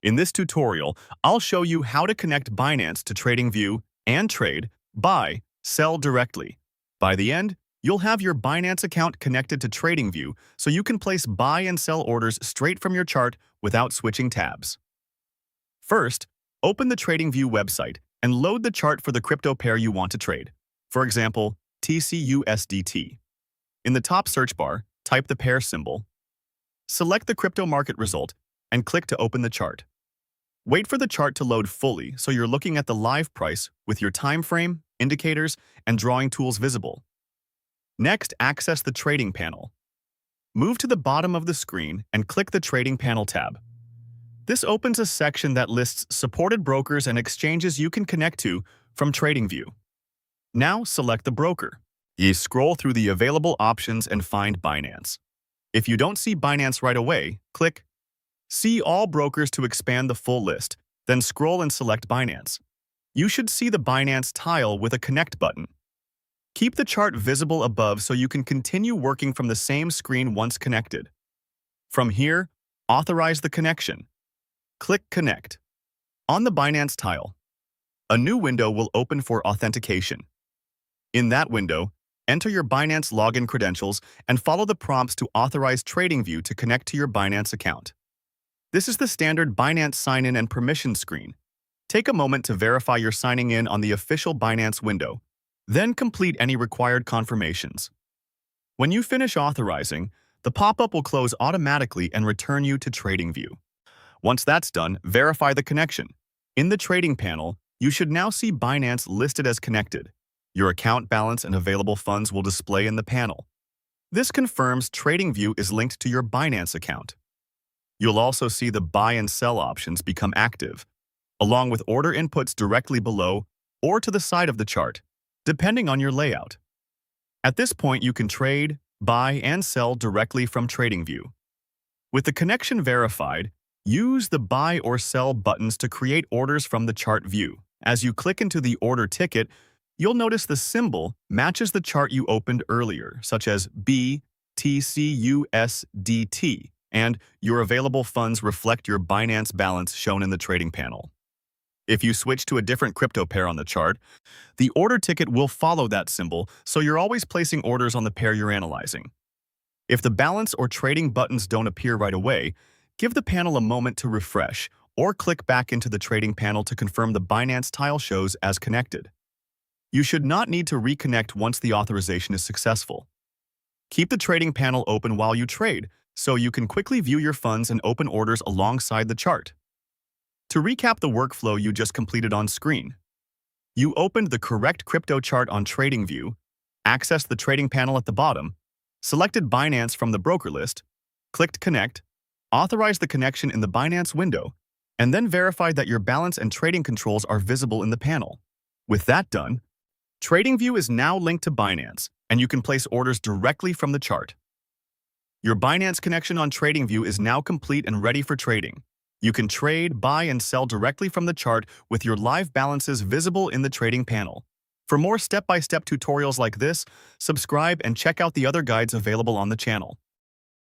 In this tutorial, I'll show you how to connect Binance to TradingView and Trade, buy, sell directly. By the end, you'll have your Binance account connected to TradingView so you can place buy and sell orders straight from your chart without switching tabs. First, open the TradingView website and load the chart for the crypto pair you want to trade. For example, TCUSDT. In the top search bar, type the pair symbol. Select the crypto market result and click to open the chart. Wait for the chart to load fully so you're looking at the live price with your time frame, indicators, and drawing tools visible. Next, access the trading panel. Move to the bottom of the screen and click the Trading Panel tab. This opens a section that lists supported brokers and exchanges you can connect to from TradingView. Now select the broker. You scroll through the available options and find Binance. If you don't see Binance right away, click See All Brokers to expand the full list, then scroll and select Binance. You should see the Binance tile with a Connect button. Keep the chart visible above so you can continue working from the same screen once connected. From here, authorize the connection. Click Connect. On the Binance tile, a new window will open for authentication. In that window, enter your Binance login credentials and follow the prompts to authorize TradingView to connect to your Binance account. This is the standard Binance sign-in and permission screen. Take a moment to verify you're signing in on the official Binance window, then complete any required confirmations. When you finish authorizing, the pop-up will close automatically and return you to TradingView. Once that's done, verify the connection. In the trading panel, you should now see Binance listed as connected. Your account balance and available funds will display in the panel. This confirms TradingView is linked to your Binance account. You'll also see the buy and sell options become active, along with order inputs directly below or to the side of the chart, depending on your layout. At this point, you can trade, buy, and sell directly from TradingView. With the connection verified, use the buy or sell buttons to create orders from the chart view. As you click into the order ticket, you'll notice the symbol matches the chart you opened earlier, such as BTCUSDT, and your available funds reflect your Binance balance shown in the trading panel. If you switch to a different crypto pair on the chart, the order ticket will follow that symbol, so you're always placing orders on the pair you're analyzing. If the balance or trading buttons don't appear right away, give the panel a moment to refresh or click back into the trading panel to confirm the Binance tile shows as connected. You should not need to reconnect once the authorization is successful. Keep the trading panel open while you trade, so you can quickly view your funds and open orders alongside the chart. To recap the workflow you just completed on screen, you opened the correct crypto chart on TradingView, accessed the trading panel at the bottom, selected Binance from the broker list, clicked Connect, authorized the connection in the Binance window, and then verified that your balance and trading controls are visible in the panel. With that done, TradingView is now linked to Binance, and you can place orders directly from the chart. Your Binance connection on TradingView is now complete and ready for trading. You can trade, buy, and sell directly from the chart with your live balances visible in the trading panel. For more step-by-step tutorials like this, subscribe and check out the other guides available on the channel.